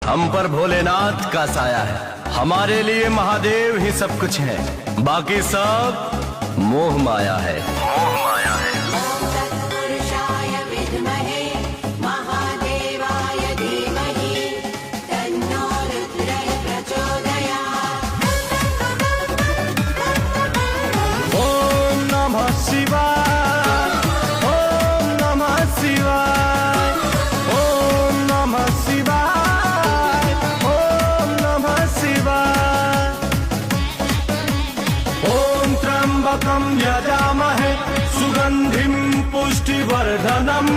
हम पर भोलेनाथ का साया है। हमारे लिए महादेव ही सब कुछ है, बाकी सब मोह माया है। मोह माया है। तत्पुरुषाय विद्महे महादेवाय धीमहि तन्नो रुद्रः प्रचोदयात्। ओम नमः शिवाय, ओम नमः शिवाय, ओम नमः शिवाय, ओम नमः शिवाय। ओम त्र्यंबकं यजामहे सुगंधिं पुष्टिवर्धनम्